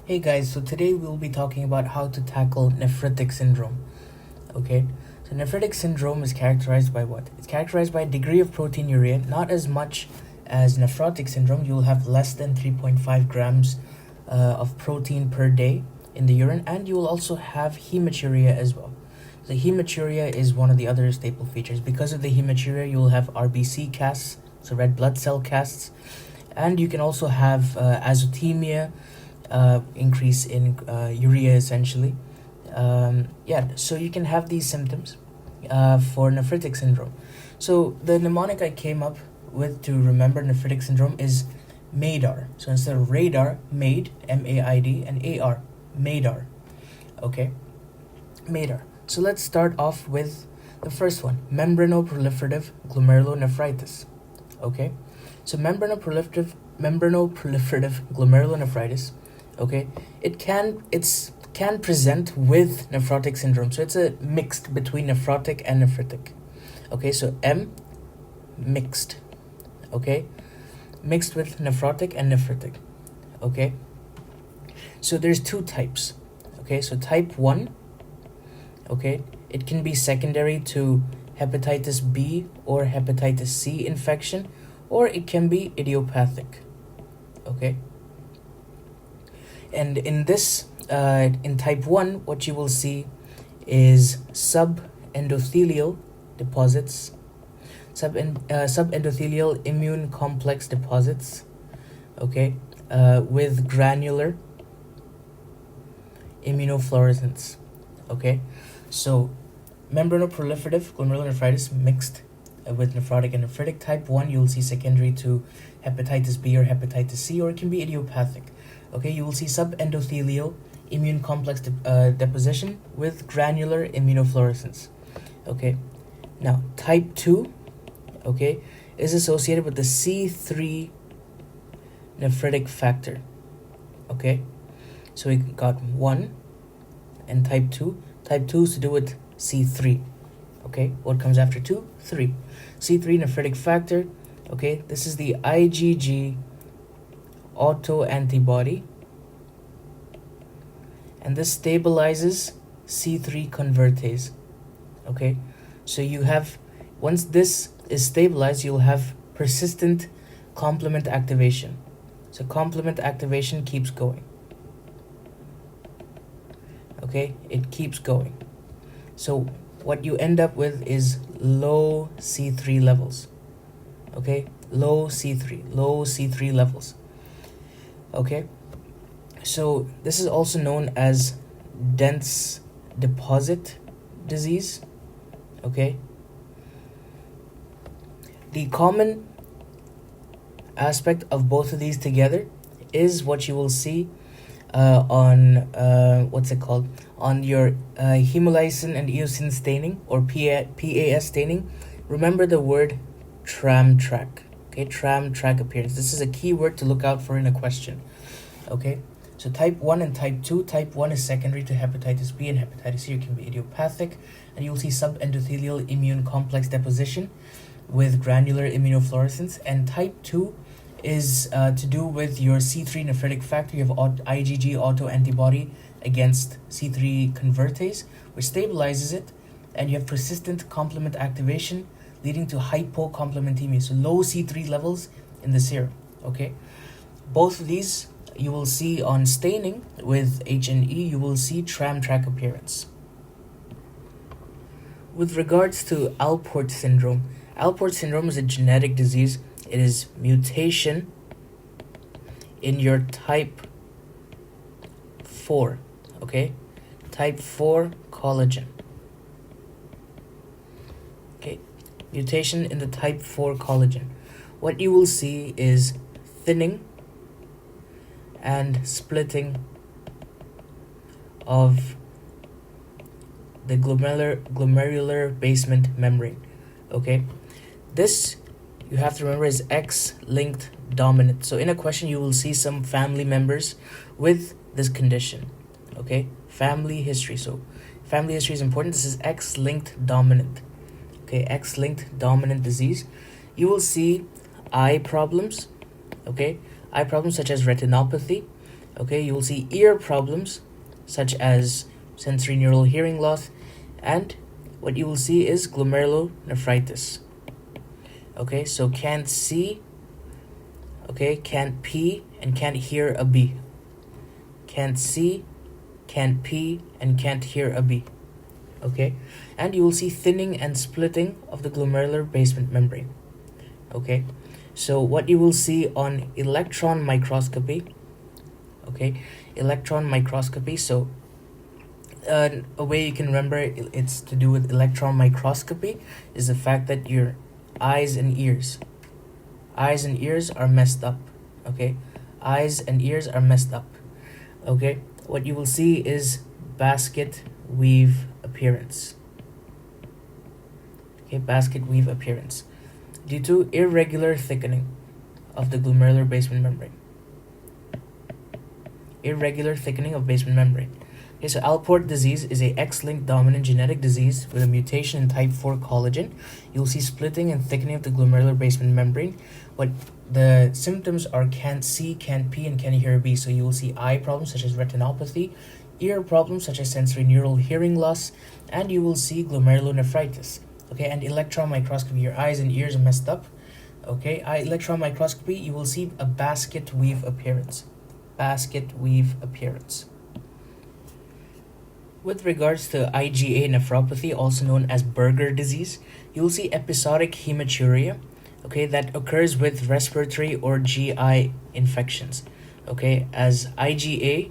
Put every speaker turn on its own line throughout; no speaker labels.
Hey guys, so today we'll be talking about how to tackle nephritic syndrome. Okay, so nephritic syndrome is characterized by what? It's characterized by a degree of proteinuria, not as much as nephrotic syndrome. You'll have less than 3.5 grams of protein per day in the urine, and you will also have hematuria as well. The hematuria is one of the other staple features. Because of the hematuria, you will have RBC casts, so red blood cell casts, and you can also have azotemia, increase in urea essentially. So you can have these symptoms for nephritic syndrome. So the mnemonic I came up with to remember nephritic syndrome is MAIDAR. So instead of radar, MAID, M-A-I-D, and AR, MAIDAR. Okay, MAIDAR. So let's start off with the first one, membranoproliferative glomerulonephritis. Okay, so membranoproliferative glomerulonephritis. Okay, it can present with nephrotic syndrome. So it's a mixed between nephrotic and nephritic. Okay, so M, mixed. Okay, mixed with nephrotic and nephritic. Okay, so there's two types. Okay, so type 1, okay, it can be secondary to hepatitis B or hepatitis C infection, or it can be idiopathic. Okay, and in this in type 1, what you will see is subendothelial deposits, subendothelial immune complex deposits, okay, with granular immunofluorescence. Okay, so membranoproliferative glomerulonephritis mixed with nephrotic and nephritic. Type 1, you'll see secondary to hepatitis B or hepatitis C, or it can be idiopathic. Okay, you will see subendothelial immune complex deposition with granular immunofluorescence. Okay, now type 2, okay, is associated with the C3 nephritic factor. Okay, so we got 1 and type 2. Type 2 is to do with C3. Okay, what comes after 2? 3. C3 nephritic factor. Okay, this is the IgG autoantibody, and this stabilizes C3 convertase. Okay, so you have, once this is stabilized, you'll have persistent complement activation. So complement activation keeps going. Okay, it keeps going. So what you end up with is low C3 levels. Okay, low C3 levels. Okay, so this is also known as dense deposit disease. Okay, the common aspect of both of these together is what you will see on on your hemolysin and eosin staining, or PAS staining. Remember the word tram track. Okay, tram track appearance. This is a key word to look out for in a question. Okay, so type 1 and type 2. Type 1 is secondary to hepatitis B and hepatitis C. It can be idiopathic, and you'll see subendothelial immune complex deposition with granular immunofluorescence. And type 2 is to do with your C3 nephritic factor. You have IgG autoantibody against C3 convertase, which stabilizes it, and you have persistent complement activation leading to hypocomplementemia, so low C3 levels in the serum. Okay, both of these you will see on staining with H&E. You will see tram track appearance. With regards to Alport syndrome is a genetic disease. It is mutation in your type 4, okay? Type 4 collagen. Okay, mutation in the type 4 collagen. What you will see is thinning and splitting of the glomerular basement membrane. Okay, this, you have to remember, is X-linked dominant. So in a question you will see some family members with this condition. Okay, family history. So family history is important. This is X-linked dominant. Okay, X-linked dominant disease. You will see eye problems. Okay, eye problems such as retinopathy. Okay, you will see ear problems such as sensory neural hearing loss, and what you will see is glomerulonephritis. Okay, so can't see, okay, can't pee, and can't hear a bee. Can't see, can't pee, and can't hear a bee. Okay, and you will see thinning and splitting of the glomerular basement membrane. Okay, so what you will see on electron microscopy, okay, electron microscopy, so a way you can remember it's to do with electron microscopy is the fact that your eyes and ears are messed up. Okay, eyes and ears are messed up. Okay, what you will see is basket weave appearance. Okay, basket weave appearance due to irregular thickening of the glomerular basement membrane. Irregular thickening of basement membrane. Okay, so Alport disease is a X-linked dominant genetic disease with a mutation in type 4 collagen. You'll see splitting and thickening of the glomerular basement membrane. What the symptoms are can't see, can't pee, and can't hear a bee. So you will see eye problems such as retinopathy, ear problems such as sensory neural hearing loss, and you will see glomerulonephritis. Okay, and electron microscopy, your eyes and ears are messed up. Okay, electron microscopy, you will see a basket weave appearance. Basket weave appearance. With regards to IgA nephropathy, also known as Berger disease, you will see episodic hematuria, okay, that occurs with respiratory or GI infections, okay, as IgA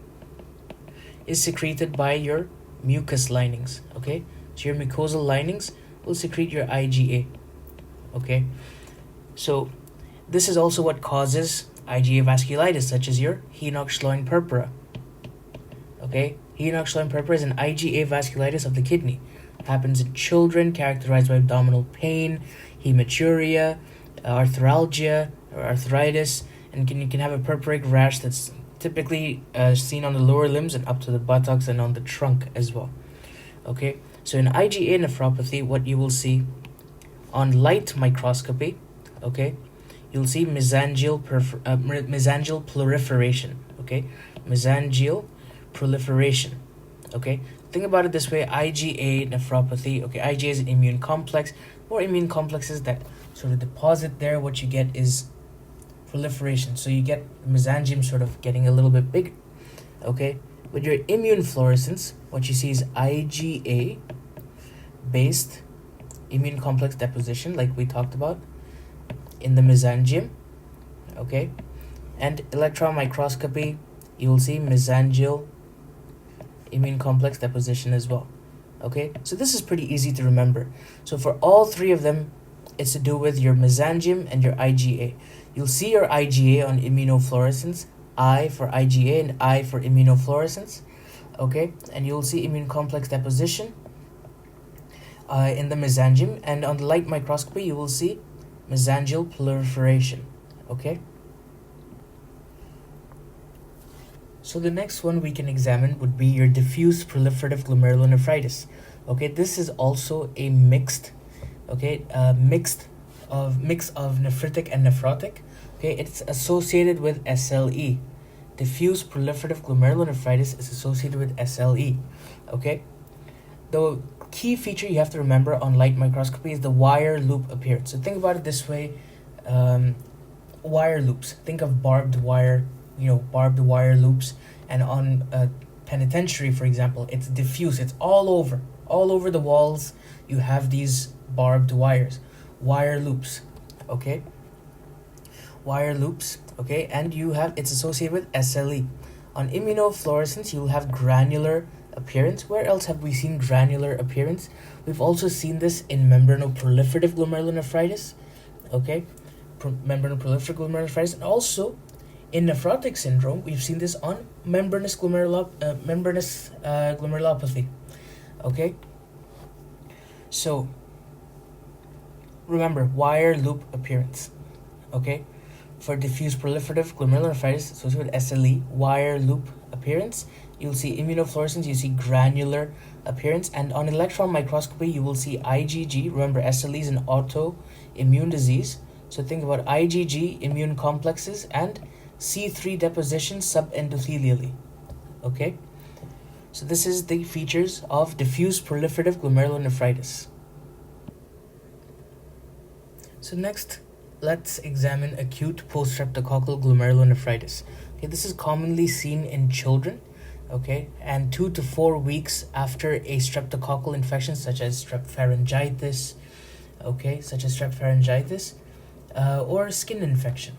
is secreted by your mucous linings, okay, so your mucosal linings will secrete your IgA, okay, so this is also what causes IgA vasculitis, such as your Henoch-Schlein purpura, okay. Henoch-Schlein purpura is an IgA vasculitis of the kidney. It happens in children, characterized by abdominal pain, hematuria, arthralgia or arthritis, and you can have a purpuric rash that's typically seen on the lower limbs and up to the buttocks and on the trunk as well. Okay, so in IgA nephropathy, what you will see on light microscopy, okay, you'll see mesangial proliferation. Okay, mesangial proliferation. Okay, think about it this way: IgA nephropathy. Okay, IgA is an immune complex. More immune complexes that sort of deposit there. What you get is proliferation. So you get mesangium sort of getting a little bit bigger. Okay, with your immune fluorescence, what you see is IgA based immune complex deposition, like we talked about in the mesangium. Okay, and electron microscopy, you will see mesangial immune complex deposition as well. Okay, so this is pretty easy to remember. So for all three of them, it's to do with your mesangium and your IgA. You'll see your IgA on immunofluorescence, I for IgA and I for immunofluorescence. Okay, and you'll see immune complex deposition in the mesangium, and on the light microscopy, you will see mesangial proliferation. Okay. So the next one we can examine would be your diffuse proliferative glomerulonephritis. Okay, this is also a mix of nephritic and nephrotic. Okay, it's associated with SLE. Diffuse proliferative glomerulonephritis is associated with SLE. Okay, the key feature you have to remember on light microscopy is the wire loop appearance. So think about it this way: wire loops. Think of barbed wire. Barbed wire loops, and on a penitentiary, for example, it's diffuse. It's all over the walls. You have these barbed wire loops. Okay, wire loops. Okay, and it's associated with SLE. On immunofluorescence, you'll have granular appearance. Where else have we seen granular appearance? We've also seen this in membranoproliferative glomerulonephritis. Okay, membranoproliferative glomerulonephritis, and also in nephrotic syndrome, we've seen this on membranous glomerulopathy. Okay, so remember wire loop appearance. Okay, for diffuse proliferative glomerulonephritis associated with SLE, wire loop appearance. You'll see immunofluorescence. You see granular appearance, and on electron microscopy, you will see IgG. Remember, SLE is an autoimmune disease, so think about IgG immune complexes and C3 deposition subendothelially. Okay, so this is the features of diffuse proliferative glomerulonephritis. So next, let's examine acute poststreptococcal glomerulonephritis. Okay, this is commonly seen in children, okay, and 2 to 4 weeks after a streptococcal infection such as strep pharyngitis, or skin infection,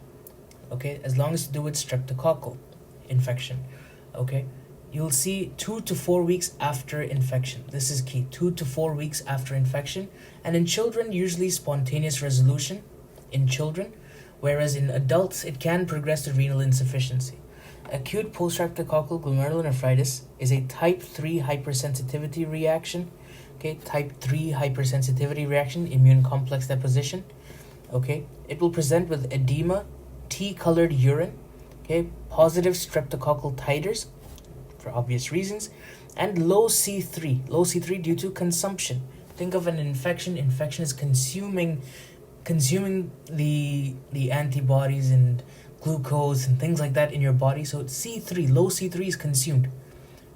okay, as long as to do with streptococcal infection, okay. You'll see 2 to 4 weeks after infection. This is key, 2 to 4 weeks after infection. And in children, usually spontaneous resolution in children, whereas in adults, it can progress to renal insufficiency. Acute poststreptococcal glomerulonephritis is a type 3 hypersensitivity reaction, okay, type 3 hypersensitivity reaction, immune complex deposition, okay. It will present with edema, tea-colored urine, okay, positive streptococcal titers, for obvious reasons, and low C3 due to consumption. Think of an infection. Infection is consuming the antibodies and glucose and things like that in your body. So C3, low C3 is consumed.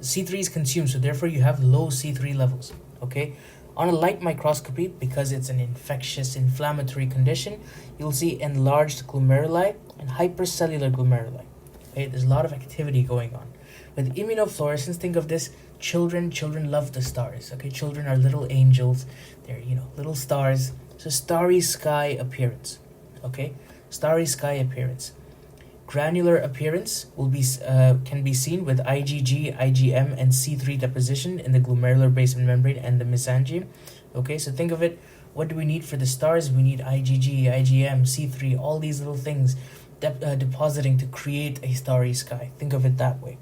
C3 is consumed, so therefore you have low C3 levels. Okay. On a light microscopy, because it's an infectious inflammatory condition, you'll see enlarged glomeruli and hypercellular glomeruli. Okay, there's a lot of activity going on. With immunofluorescence, think of this, children love the stars, okay? Children are little angels, they're, little stars. So starry sky appearance, okay? Starry sky appearance. Granular appearance will be can be seen with IgG, IgM, and C3 deposition in the glomerular basement membrane and the mesangium, okay? So think of it, what do we need for the stars? We need IgG, IgM, C3, all these little things depositing to create a starry sky. Think of it that way.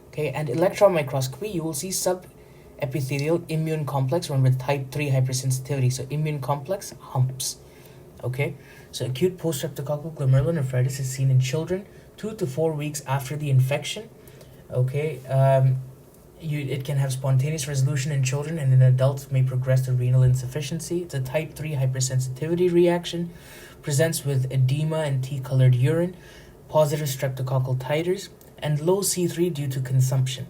Okay, and electron microscopy, you will see subepithelial immune complex one with type 3 hypersensitivity. So immune complex humps. Okay, so acute poststreptococcal glomerulonephritis is seen in children 2 to 4 weeks after the infection. Okay, it can have spontaneous resolution in children, and in adults may progress to renal insufficiency. It's a type 3 hypersensitivity reaction, presents with edema and tea-colored urine, positive streptococcal titers, and low C3 due to consumption.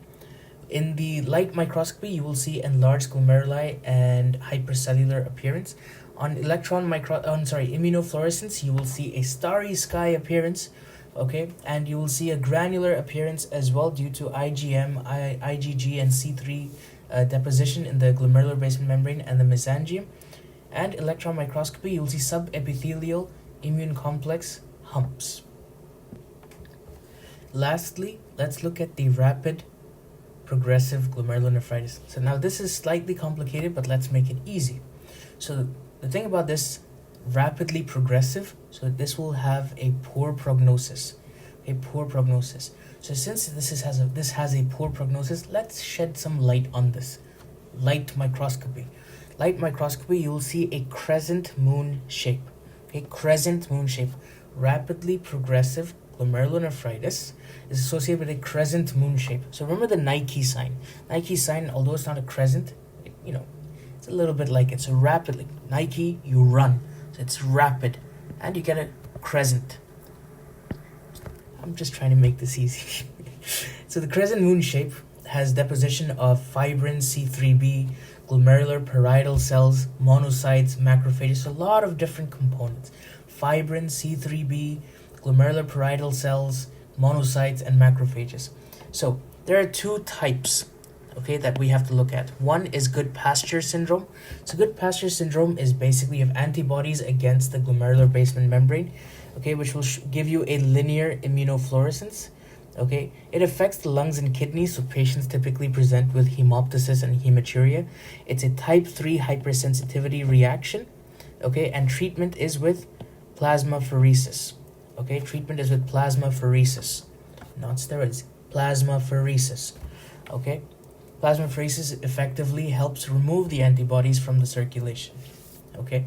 In the light microscopy, you will see enlarged glomeruli and hypercellular appearance. On immunofluorescence, you will see a starry sky appearance, okay, and you will see a granular appearance as well due to IgM, IgG, and C3 deposition in the glomerular basement membrane and the mesangium. And electron microscopy, you will see subepithelial immune complex humps. Lastly, let's look at the rapid progressive glomerulonephritis. So now this is slightly complicated, but let's make it easy. So the thing about this rapidly progressive, so this will have a poor prognosis. So since this has a poor prognosis, let's shed some light on this. Light microscopy, you will see a crescent moon shape. Okay, crescent moon shape. Rapidly progressive glomerulonephritis is associated with a crescent moon shape. So remember the Nike sign. Nike sign, although it's not a crescent, it's a little bit like it. So rapidly, Nike, you run. So it's rapid, and you get a crescent. I'm just trying to make this easy. So the crescent moon shape has deposition of fibrin, C3b, glomerular parietal cells, monocytes, macrophages. So a lot of different components. Fibrin, C3b, glomerular parietal cells, monocytes, and macrophages. So there are two types, okay, that we have to look at. One is Goodpasture syndrome. So Goodpasture syndrome is basically you have antibodies against the glomerular basement membrane, okay, which will give you a linear immunofluorescence. Okay, it affects the lungs and kidneys, so patients typically present with hemoptysis and hematuria. It's a type 3 hypersensitivity reaction, okay, and treatment is with plasmapheresis. Okay, treatment is with plasmapheresis, not steroids, plasmapheresis. Okay, plasmapheresis effectively helps remove the antibodies from the circulation. Okay,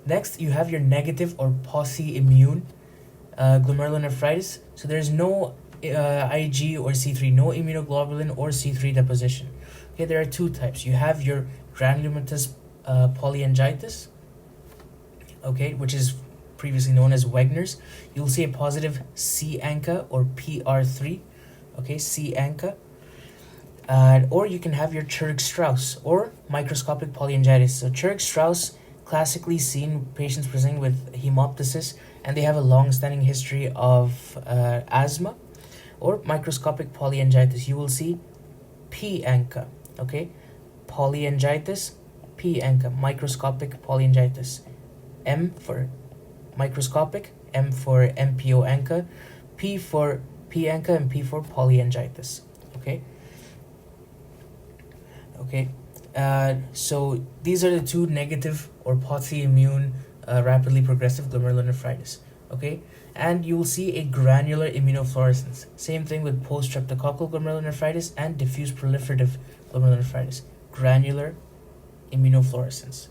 next you have your negative or posse-immune glomerulonephritis. So there's no Ig or C3, no immunoglobulin or C3 deposition. Okay, there are two types. You have your granulomatous polyangiitis, okay, which is previously known as Wegener's, you'll see a positive C ANCA or PR3, okay, C ANCA. Or you can have your Churg-Strauss or microscopic polyangiitis. So Churg-Strauss, classically seen patients presenting with hemoptysis, and they have a long-standing history of asthma. Or microscopic polyangiitis, you will see P ANCA, okay, polyangiitis, P ANCA, microscopic polyangiitis, M for microscopic, M for MPO ANCA, P for P ANCA, and P for polyangiitis, okay. Okay, so these are the two negative or pothy-immune rapidly progressive glomerulonephritis, okay? And you will see a granular immunofluorescence. Same thing with poststreptococcal glomerulonephritis and diffuse proliferative glomerulonephritis. Granular immunofluorescence.